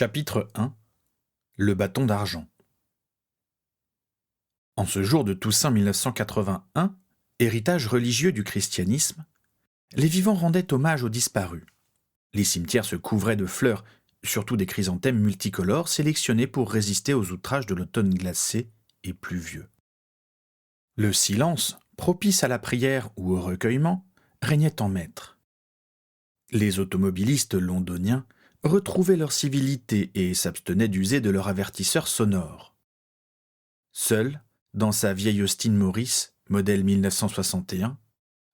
Chapitre 1. Le bâton d'argent. En ce jour de Toussaint 1981, héritage religieux du christianisme, les vivants rendaient hommage aux disparus. Les cimetières se couvraient de fleurs, surtout des chrysanthèmes multicolores sélectionnés pour résister aux outrages de l'automne glacé et pluvieux. Le silence, propice à la prière ou au recueillement, régnait en maître. Les automobilistes londoniens retrouvaient leur civilité et s'abstenaient d'user de leur avertisseur sonore. Seul, dans sa vieille Austin Morris, modèle 1961,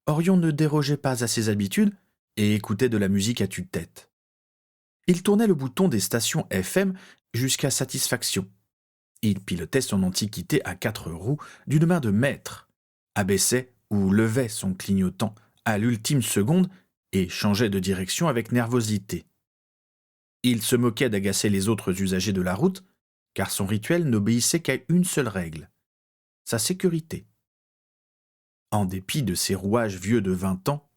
Orion ne dérogeait pas à ses habitudes et écoutait de la musique à tue-tête. Il tournait le bouton des stations FM jusqu'à satisfaction. Il pilotait son antiquité à 4 roues d'une main de maître, abaissait ou levait son clignotant à l'ultime seconde et changeait de direction avec nervosité. Il se moquait d'agacer les autres usagers de la route, car son rituel n'obéissait qu'à une seule règle, sa sécurité. En dépit de ses rouages vieux de 20 ans,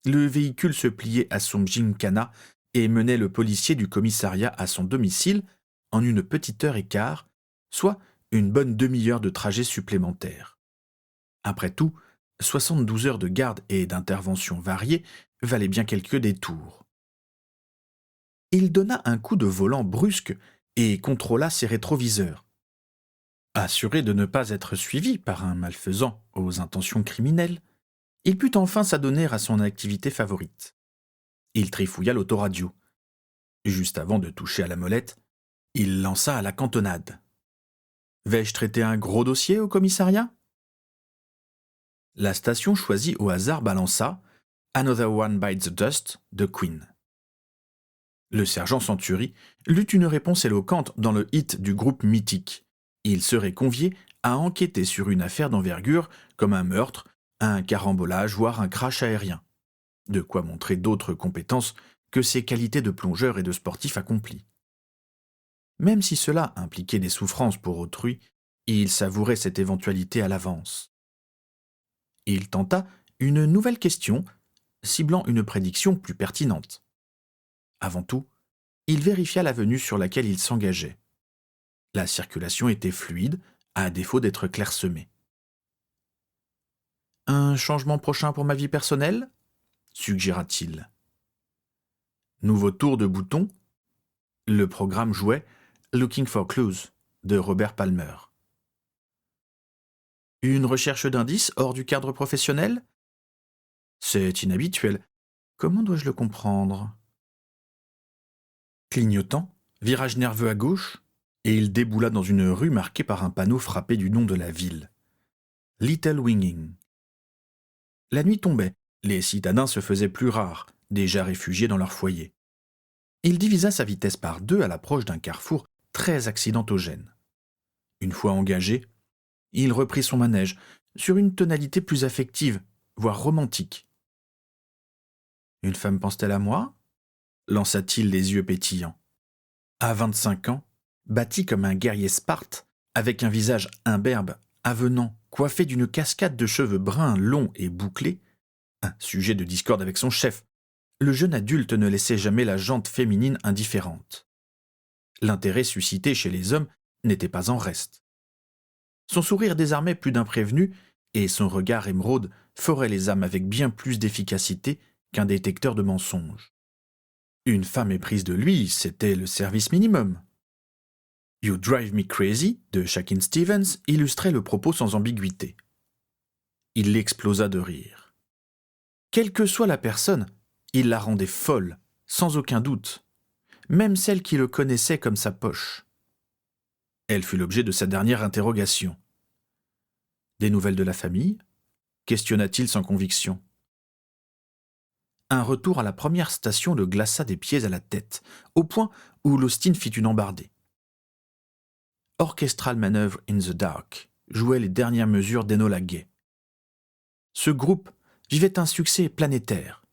le véhicule se pliait à son gymkhana et menait le policier du commissariat à son domicile en une petite heure et quart, soit une bonne demi-heure de trajet supplémentaire. Après tout, 72 heures de garde et d'interventions variées valaient bien quelques détours. Il donna un coup de volant brusque et contrôla ses rétroviseurs. Assuré de ne pas être suivi par un malfaisant aux intentions criminelles, il put enfin s'adonner à son activité favorite. Il trifouilla l'autoradio. Juste avant de toucher à la molette, il lança à la cantonade. « Vais-je traiter un gros dossier au commissariat ?» La station choisie au hasard balança « Another One Bites the Dust » de Queen. Le sergent Century lut une réponse éloquente dans le hit du groupe mythique. Il serait convié à enquêter sur une affaire d'envergure comme un meurtre, un carambolage, voire un crash aérien. De quoi montrer d'autres compétences que ses qualités de plongeur et de sportif accompli. Même si cela impliquait des souffrances pour autrui, il savourait cette éventualité à l'avance. Il tenta une nouvelle question, ciblant une prédiction plus pertinente. Avant tout, il vérifia l'avenue sur laquelle il s'engageait. La circulation était fluide, à défaut d'être clairsemée. « Un changement prochain pour ma vie personnelle ?» suggéra-t-il. Nouveau tour de bouton. Le programme jouait « Looking for Clues » de Robert Palmer. Une recherche d'indices hors du cadre professionnel ? C'est inhabituel. Comment dois-je le comprendre ? Clignotant, virage nerveux à gauche, et il déboula dans une rue marquée par un panneau frappé du nom de la ville. Little Winging. La nuit tombait, les citadins se faisaient plus rares, déjà réfugiés dans leur foyer. Il divisa sa vitesse par 2 à l'approche d'un carrefour très accidentogène. Une fois engagé, il reprit son manège, sur une tonalité plus affective, voire romantique. « Une femme pense-t-elle à moi ?» lança-t-il les yeux pétillants. À 25 ans, bâti comme un guerrier sparte, avec un visage imberbe, avenant, coiffé d'une cascade de cheveux bruns longs et bouclés, un sujet de discorde avec son chef, le jeune adulte ne laissait jamais la jante féminine indifférente. L'intérêt suscité chez les hommes n'était pas en reste. Son sourire désarmait plus d'un prévenu, et son regard émeraude forait les âmes avec bien plus d'efficacité qu'un détecteur de mensonges. Une femme éprise de lui, c'était le service minimum. « You Drive Me Crazy » de Shakin' Stevens illustrait le propos sans ambiguïté. Il explosa de rire. Quelle que soit la personne, il la rendait folle, sans aucun doute, même celle qui le connaissait comme sa poche. Elle fut l'objet de sa dernière interrogation. « Des nouvelles de la famille ?» questionna-t-il sans conviction. Un retour à la première station le glaça des pieds à la tête, au point où l'Austin fit une embardée. Orchestral Manoeuvre in the Dark jouait les dernières mesures d'Enola Gay. Ce groupe vivait un succès planétaire.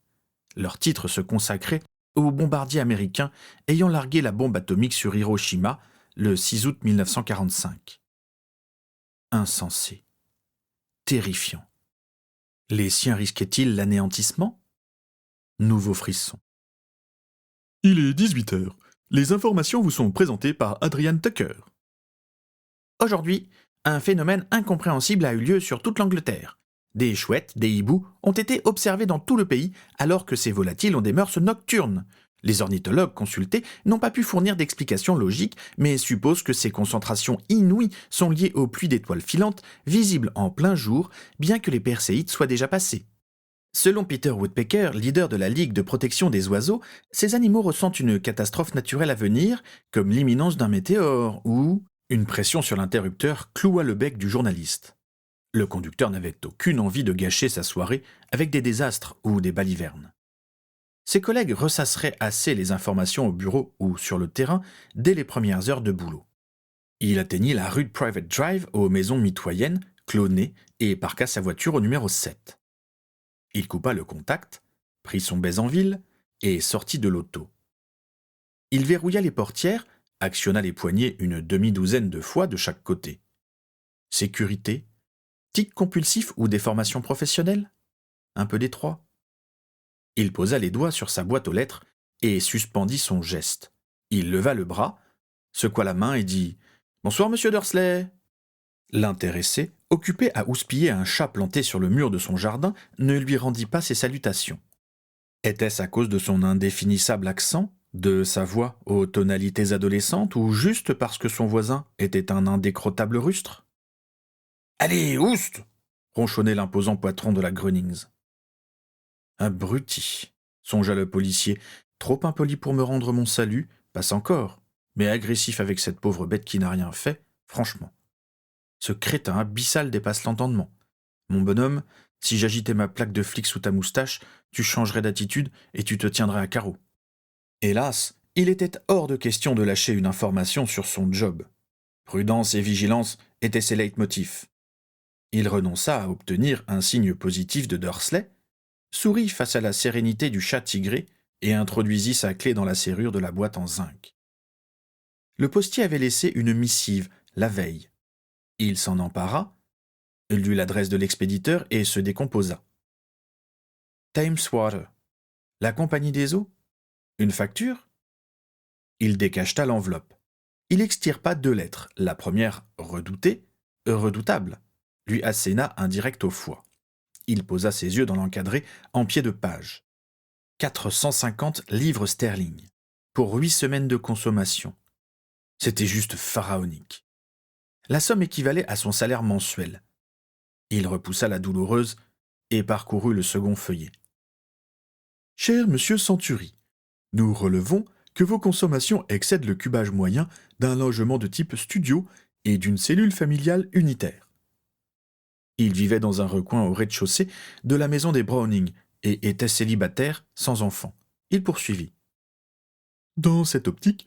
Leur titre se consacrait aux bombardiers américains ayant largué la bombe atomique sur Hiroshima le 6 août 1945. Insensé. Terrifiant. Les siens risquaient-ils l'anéantissement ? Nouveau frisson. Il est 18 heures. Les informations vous sont présentées par Adrian Tucker. Aujourd'hui, un phénomène incompréhensible a eu lieu sur toute l'Angleterre. Des chouettes, des hiboux ont été observés dans tout le pays alors que ces volatiles ont des mœurs nocturnes. Les ornithologues consultés n'ont pas pu fournir d'explications logiques, mais supposent que ces concentrations inouïes sont liées aux pluies d'étoiles filantes visibles en plein jour, bien que les perséides soient déjà passés. Selon Peter Woodpecker, leader de la Ligue de protection des oiseaux, ces animaux ressentent une catastrophe naturelle à venir, comme l'imminence d'un météore ou une pression sur l'interrupteur cloua le bec du journaliste. Le conducteur n'avait aucune envie de gâcher sa soirée avec des désastres ou des balivernes. Ses collègues ressasseraient assez les informations au bureau ou sur le terrain dès les premières heures de boulot. Il atteignit la rue de Private Drive aux maisons mitoyennes, clonait et parqua sa voiture au numéro 7. Il coupa le contact, prit son baise en ville et sortit de l'auto. Il verrouilla les portières, actionna les poignets une demi-douzaine de fois de chaque côté. Sécurité, tic compulsif ou déformation professionnelle? Un peu des trois. Il posa les doigts sur sa boîte aux lettres et suspendit son geste. Il leva le bras, secoua la main et dit « Bonsoir, monsieur Dursley !» L'intéressé, occupé à houspiller un chat planté sur le mur de son jardin, ne lui rendit pas ses salutations. Était-ce à cause de son indéfinissable accent, de sa voix aux tonalités adolescentes, ou juste parce que son voisin était un indécrottable rustre? « Allez, ouste !» ronchonnait l'imposant patron de la Grunnings. « Abruti !» songea le policier, trop impoli pour me rendre mon salut, passe encore, mais agressif avec cette pauvre bête qui n'a rien fait, franchement. Ce crétin abyssal dépasse l'entendement. Mon bonhomme, si j'agitais ma plaque de flic sous ta moustache, tu changerais d'attitude et tu te tiendrais à carreau. Hélas, il était hors de question de lâcher une information sur son job. Prudence et vigilance étaient ses leitmotifs. Il renonça à obtenir un signe positif de Dursley, sourit face à la sérénité du chat tigré et introduisit sa clé dans la serrure de la boîte en zinc. Le postier avait laissé une missive la veille. Il s'en empara, lut l'adresse de l'expéditeur et se décomposa. Thames Water. La compagnie des eaux? Une facture? Il décacheta l'enveloppe. Il extirpa 2 lettres. La première, redoutée, redoutable, lui asséna un direct au foie. Il posa ses yeux dans l'encadré en pied de page. 450 livres sterling, pour 8 semaines de consommation. C'était juste pharaonique. La somme équivalait à son salaire mensuel. Il repoussa la douloureuse et parcourut le second feuillet. « Cher monsieur Century, nous relevons que vos consommations excèdent le cubage moyen d'un logement de type studio et d'une cellule familiale unitaire. » Il vivait dans un recoin au rez-de-chaussée de la maison des Browning et était célibataire, sans enfant. Il poursuivit. « Dans cette optique,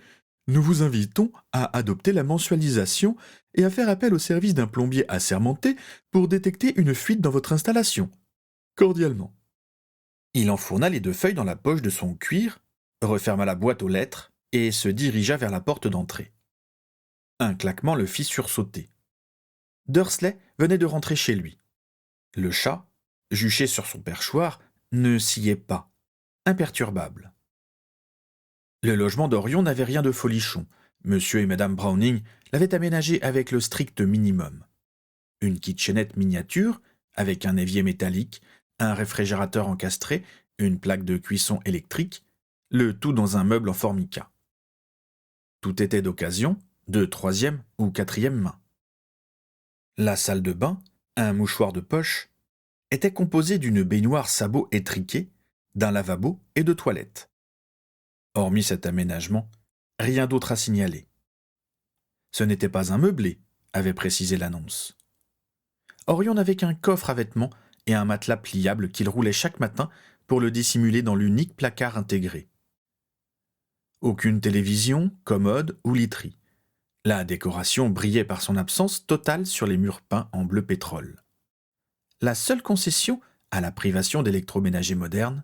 nous vous invitons à adopter la mensualisation et à faire appel au service d'un plombier assermenté pour détecter une fuite dans votre installation. Cordialement. » Il enfourna les 2 feuilles dans la poche de son cuir, referma la boîte aux lettres et se dirigea vers la porte d'entrée. Un claquement le fit sursauter. Dursley venait de rentrer chez lui. Le chat, juché sur son perchoir, ne sciait pas, imperturbable. Le logement d'Orion n'avait rien de folichon. Monsieur et Madame Browning l'avaient aménagé avec le strict minimum. Une kitchenette miniature, avec un évier métallique, un réfrigérateur encastré, une plaque de cuisson électrique, le tout dans un meuble en formica. Tout était d'occasion, de 3e ou 4e main. La salle de bain, un mouchoir de poche, était composée d'une baignoire sabot étriquée, d'un lavabo et de toilettes. Hormis cet aménagement, rien d'autre à signaler. Ce n'était pas un meublé, avait précisé l'annonce. Orion n'avait qu'un coffre à vêtements et un matelas pliable qu'il roulait chaque matin pour le dissimuler dans l'unique placard intégré. Aucune télévision, commode ou literie. La décoration brillait par son absence totale sur les murs peints en bleu pétrole. La seule concession à la privation d'électroménager moderne,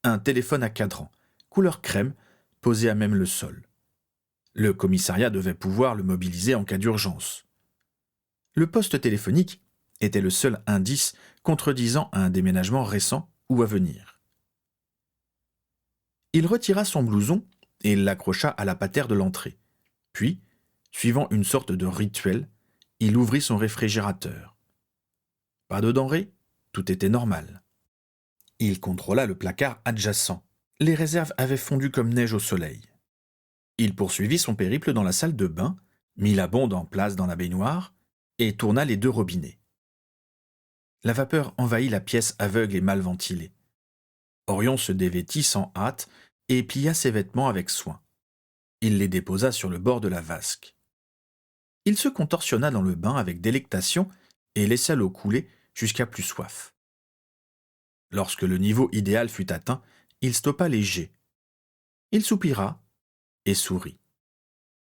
un téléphone à cadran, couleur crème, posé à même le sol. Le commissariat devait pouvoir le mobiliser en cas d'urgence. Le poste téléphonique était le seul indice contredisant un déménagement récent ou à venir. Il retira son blouson et l'accrocha à la patère de l'entrée. Puis, suivant une sorte de rituel, il ouvrit son réfrigérateur. Pas de denrées, tout était normal. Il contrôla le placard adjacent. Les réserves avaient fondu comme neige au soleil. Il poursuivit son périple dans la salle de bain, mit la bonde en place dans la baignoire et tourna les 2 robinets. La vapeur envahit la pièce aveugle et mal ventilée. Orion se dévêtit sans hâte et plia ses vêtements avec soin. Il les déposa sur le bord de la vasque. Il se contorsionna dans le bain avec délectation et laissa l'eau couler jusqu'à plus soif. Lorsque le niveau idéal fut atteint, il stoppa les jets. Il soupira et sourit.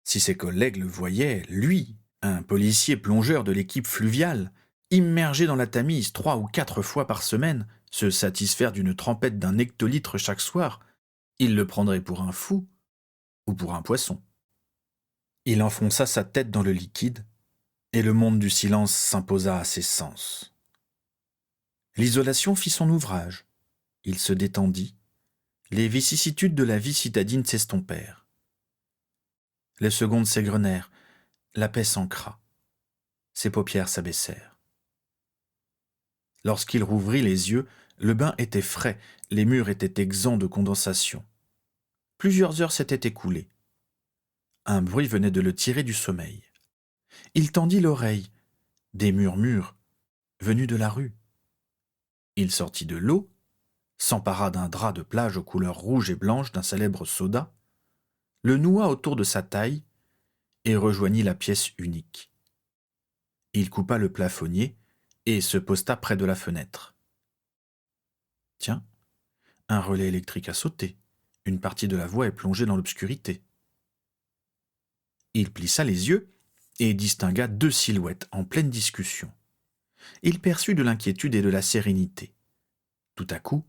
Si ses collègues le voyaient, lui, un policier plongeur de l'équipe fluviale, immergé dans la Tamise 3 ou 4 fois par semaine, se satisfaire d'une trempette d'un hectolitre chaque soir, il le prendrait pour un fou ou pour un poisson. Il enfonça sa tête dans le liquide, et le monde du silence s'imposa à ses sens. L'isolation fit son ouvrage. Il se détendit. Les vicissitudes de la vie citadine s'estompèrent. Les secondes s'égrenèrent. La paix s'ancra. Ses paupières s'abaissèrent. Lorsqu'il rouvrit les yeux, le bain était frais, les murs étaient exempts de condensation. Plusieurs heures s'étaient écoulées. Un bruit venait de le tirer du sommeil. Il tendit l'oreille. Des murmures, venus de la rue. Il sortit de l'eau, s'empara d'un drap de plage aux couleurs rouges et blanches d'un célèbre soda, le noua autour de sa taille et rejoignit la pièce unique. Il coupa le plafonnier et se posta près de la fenêtre. Tiens, un relais électrique a sauté. Une partie de la voie est plongée dans l'obscurité. Il plissa les yeux et distingua 2 silhouettes en pleine discussion. Il perçut de l'inquiétude et de la sérénité. Tout à coup,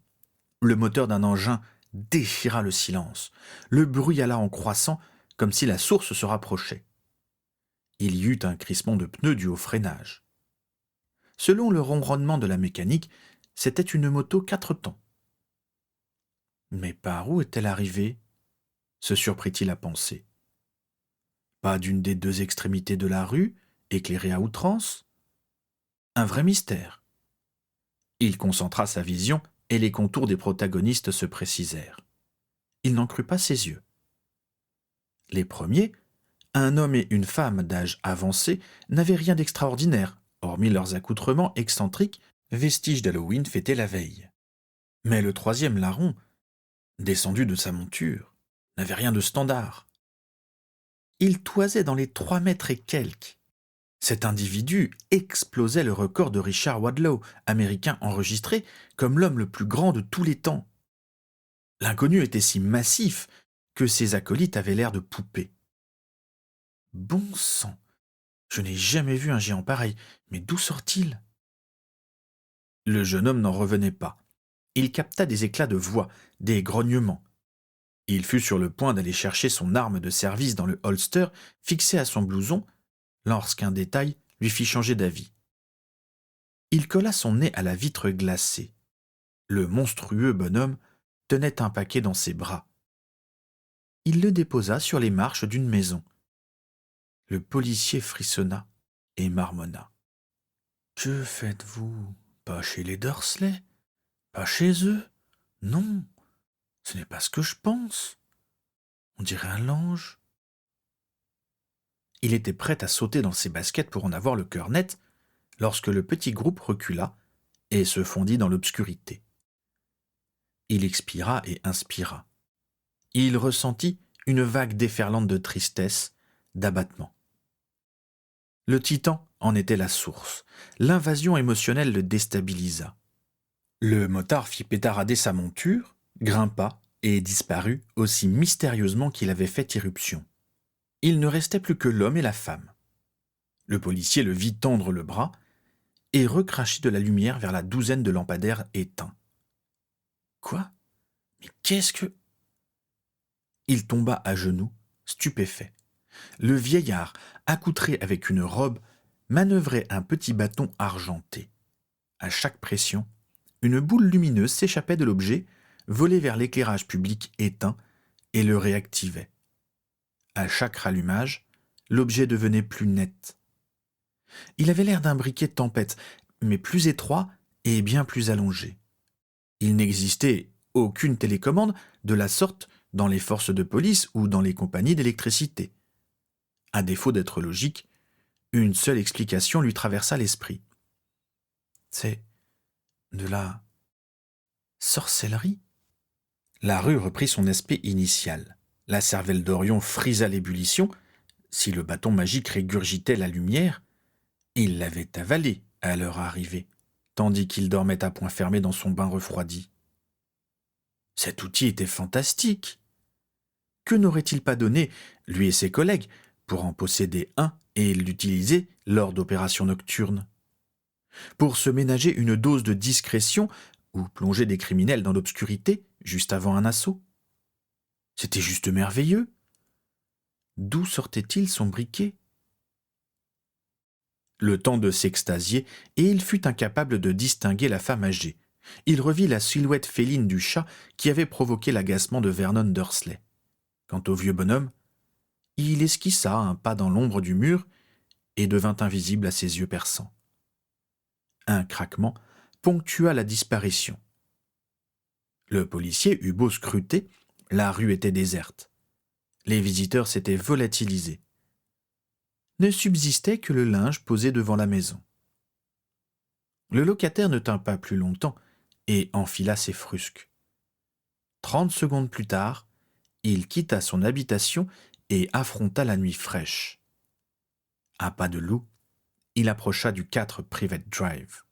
le moteur d'un engin déchira le silence. Le bruit alla en croissant, comme si la source se rapprochait. Il y eut un crissement de pneus dû au freinage. Selon le ronronnement de la mécanique, c'était une moto 4 temps. Mais par où est-elle arrivée ? Se surprit-il à penser. Pas d'une des 2 extrémités de la rue, éclairée à outrance ? Un vrai mystère. Il concentra sa vision et les contours des protagonistes se précisèrent. Il n'en crut pas ses yeux. Les premiers, un homme et une femme d'âge avancé, n'avaient rien d'extraordinaire, hormis leurs accoutrements excentriques, vestiges d'Halloween fêtés la veille. Mais le 3e larron, descendu de sa monture, n'avait rien de standard. Il toisait dans les 3 mètres et quelques. Cet individu explosait le record de Richard Wadlow, américain enregistré comme l'homme le plus grand de tous les temps. L'inconnu était si massif que ses acolytes avaient l'air de poupées. Bon sang, je n'ai jamais vu un géant pareil, mais d'où sort-il ? Le jeune homme n'en revenait pas. Il capta des éclats de voix, des grognements. Il fut sur le point d'aller chercher son arme de service dans le holster fixé à son blouson, lorsqu'un détail lui fit changer d'avis. Il colla son nez à la vitre glacée. Le monstrueux bonhomme tenait un paquet dans ses bras. Il le déposa sur les marches d'une maison. Le policier frissonna et marmonna. « Que faites-vous ? Pas chez les Dursley ? Pas chez eux ? Non, ce n'est pas ce que je pense. On dirait un ange. » Il était prêt à sauter dans ses baskets pour en avoir le cœur net, lorsque le petit groupe recula et se fondit dans l'obscurité. Il expira et inspira. Il ressentit une vague déferlante de tristesse, d'abattement. Le titan en était la source. L'invasion émotionnelle le déstabilisa. Le motard fit pétarader sa monture, grimpa et disparut aussi mystérieusement qu'il avait fait irruption. Il ne restait plus que l'homme et la femme. Le policier le vit tendre le bras et recracher de la lumière vers la 12aine de lampadaires éteints. Quoi ? Mais qu'est-ce que... Il tomba à genoux, stupéfait. Le vieillard, accoutré avec une robe, manœuvrait un petit bâton argenté. À chaque pression, une boule lumineuse s'échappait de l'objet, volait vers l'éclairage public éteint et le réactivait. À chaque rallumage, l'objet devenait plus net. Il avait l'air d'un briquet de tempête, mais plus étroit et bien plus allongé. Il n'existait aucune télécommande de la sorte dans les forces de police ou dans les compagnies d'électricité. À défaut d'être logique, une seule explication lui traversa l'esprit. C'est de la sorcellerie. La rue reprit son aspect initial. La cervelle d'Orion frisa l'ébullition. Si le bâton magique régurgitait la lumière, il l'avait avalée à leur arrivée, tandis qu'il dormait à poing fermé dans son bain refroidi. Cet outil était fantastique. Que n'aurait-il pas donné, lui et ses collègues, pour en posséder un et l'utiliser lors d'opérations nocturnes? Pour se ménager une dose de discrétion ou plonger des criminels dans l'obscurité juste avant un assaut? C'était juste merveilleux. D'où sortait-il son briquet? Le temps de s'extasier, et il fut incapable de distinguer la femme âgée. Il revit la silhouette féline du chat qui avait provoqué l'agacement de Vernon Dursley. Quant au vieux bonhomme, il esquissa un pas dans l'ombre du mur et devint invisible à ses yeux perçants. Un craquement ponctua la disparition. Le policier eut beau scruter, la rue était déserte. Les visiteurs s'étaient volatilisés. Ne subsistait que le linge posé devant la maison. Le locataire ne tint pas plus longtemps et enfila ses frusques. 30 secondes plus tard, il quitta son habitation et affronta la nuit fraîche. À pas de loup, il approcha du 4 Private Drive.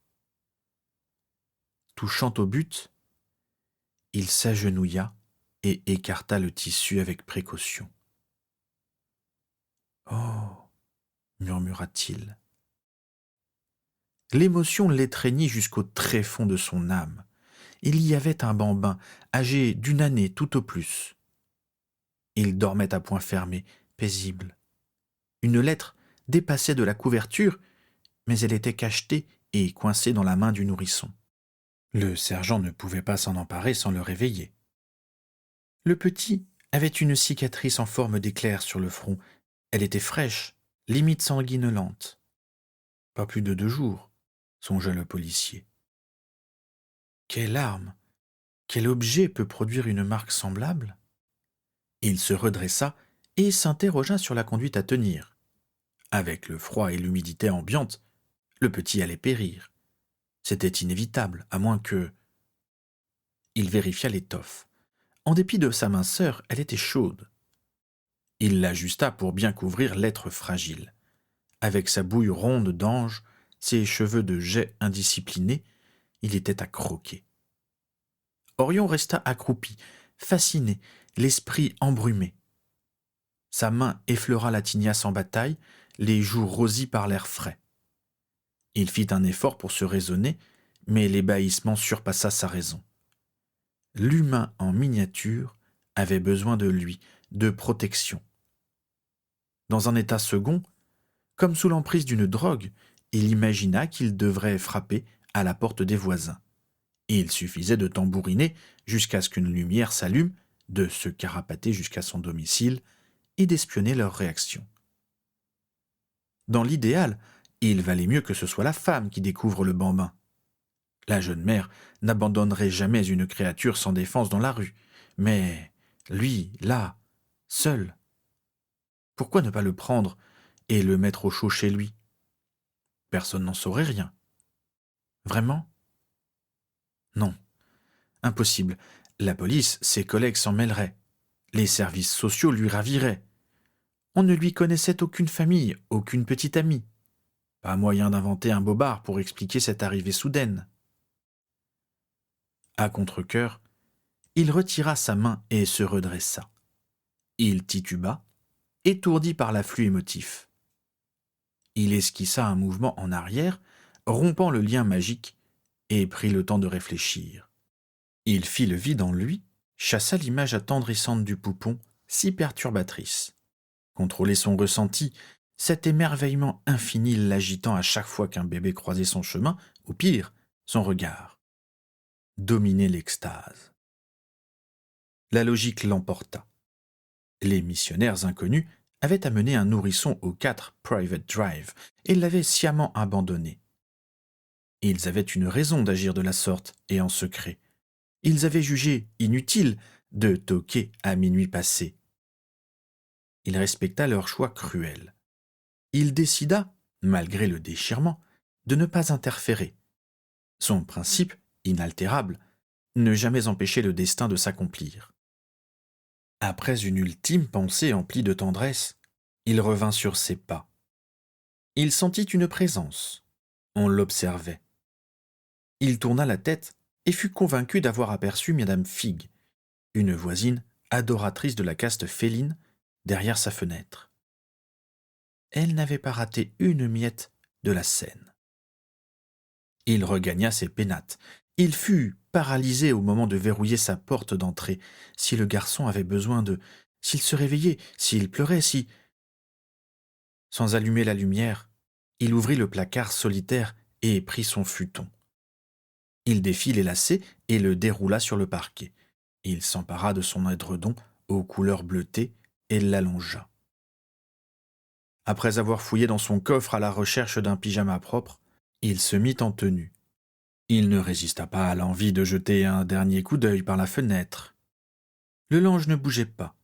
Touchant au but, il s'agenouilla et écarta le tissu avec précaution. « Oh !» murmura-t-il. L'émotion l'étreignit jusqu'au tréfonds de son âme. Il y avait un bambin, âgé d'1 année tout au plus. Il dormait à poing fermé, paisible. Une lettre dépassait de la couverture, mais elle était cachetée et coincée dans la main du nourrisson. Le sergent ne pouvait pas s'en emparer sans le réveiller. Le petit avait une cicatrice en forme d'éclair sur le front. Elle était fraîche, limite sanguinolente. Pas plus de 2 jours, songea le policier. Quelle arme, quel objet peut produire une marque semblable? Il se redressa et s'interrogea sur la conduite à tenir. Avec le froid et l'humidité ambiante, le petit allait périr. C'était inévitable, à moins que... Il vérifia l'étoffe. En dépit de sa minceur, elle était chaude. Il l'ajusta pour bien couvrir l'être fragile. Avec sa bouille ronde d'ange, ses cheveux de jais indisciplinés, il était à croquer. Orion resta accroupi, fasciné, l'esprit embrumé. Sa main effleura la tignasse en bataille, les joues rosies par l'air frais. Il fit un effort pour se raisonner, mais l'ébahissement surpassa sa raison. L'humain en miniature avait besoin de lui, de protection. Dans un état second, comme sous l'emprise d'une drogue, il imagina qu'il devrait frapper à la porte des voisins. Il suffisait de tambouriner jusqu'à ce qu'une lumière s'allume, de se carapater jusqu'à son domicile et d'espionner leur réaction. Dans l'idéal, il valait mieux que ce soit la femme qui découvre le bambin. La jeune mère n'abandonnerait jamais une créature sans défense dans la rue. Mais lui, là, seul. Pourquoi ne pas le prendre et le mettre au chaud chez lui? Personne n'en saurait rien. Vraiment? Non. Impossible. La police, ses collègues s'en mêleraient. Les services sociaux lui raviraient. On ne lui connaissait aucune famille, aucune petite amie. Pas moyen d'inventer un bobard pour expliquer cette arrivée soudaine. À contre-cœur, il retira sa main et se redressa. Il tituba, étourdi par l'afflux émotif. Il esquissa un mouvement en arrière, rompant le lien magique, et prit le temps de réfléchir. Il fit le vide en lui, chassa l'image attendrissante du poupon, si perturbatrice. Contrôler son ressenti, cet émerveillement infini l'agitant à chaque fois qu'un bébé croisait son chemin, ou pire, son regard. Dominer l'extase. La logique l'emporta. Les missionnaires inconnus avaient amené un nourrisson au 4 Private Drive et l'avaient sciemment abandonné. Ils avaient une raison d'agir de la sorte et en secret. Ils avaient jugé inutile de toquer à minuit passé. Il respecta leur choix cruel. Il décida, malgré le déchirement, de ne pas interférer. Son principe, inaltérable, ne jamais empêcher le destin de s'accomplir. Après une ultime pensée emplie de tendresse, il revint sur ses pas. Il sentit une présence. On l'observait. Il tourna la tête et fut convaincu d'avoir aperçu Madame Fig, une voisine adoratrice de la caste féline, derrière sa fenêtre. Elle n'avait pas raté une miette de la scène. Il regagna ses pénates. Il fut paralysé au moment de verrouiller sa porte d'entrée. Si le garçon avait besoin de... S'il se réveillait, s'il pleurait, si... Sans allumer la lumière, il ouvrit le placard solitaire et prit son futon. Il défit les lacets et le déroula sur le parquet. Il s'empara de son édredon aux couleurs bleutées et l'allongea. Après avoir fouillé dans son coffre à la recherche d'un pyjama propre, il se mit en tenue. Il ne résista pas à l'envie de jeter un dernier coup d'œil par la fenêtre. Le linge ne bougeait pas.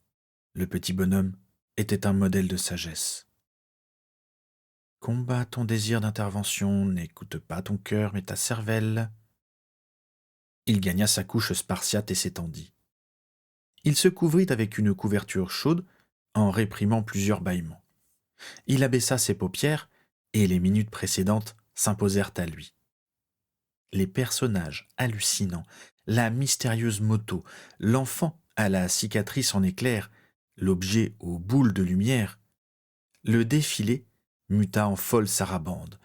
Le petit bonhomme était un modèle de sagesse. Combat ton désir d'intervention, n'écoute pas ton cœur mais ta cervelle. Il gagna sa couche spartiate et s'étendit. Il se couvrit avec une couverture chaude en réprimant plusieurs bâillements. Il abaissa ses paupières et les minutes précédentes s'imposèrent à lui. Les personnages hallucinants, la mystérieuse moto, l'enfant à la cicatrice en éclair, l'objet aux boules de lumière, le défilé muta en folle sarabande.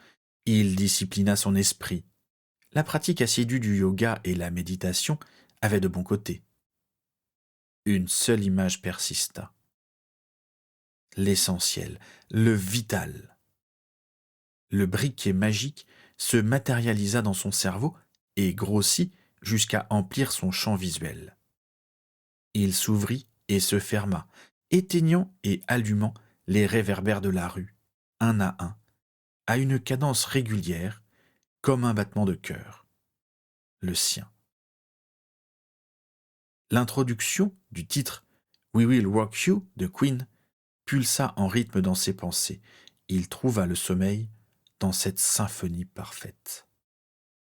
Il disciplina son esprit. La pratique assidue du yoga et la méditation avaient de bons côtés. Une seule image persista. L'essentiel, le vital. Le briquet magique se matérialisa dans son cerveau et grossit jusqu'à emplir son champ visuel. Il s'ouvrit et se ferma, éteignant et allumant les réverbères de la rue, un à une cadence régulière, comme un battement de cœur. Le sien. L'introduction du titre « We Will Rock You » de Queen pulsa en rythme dans ses pensées. Il trouva le sommeil dans cette symphonie parfaite.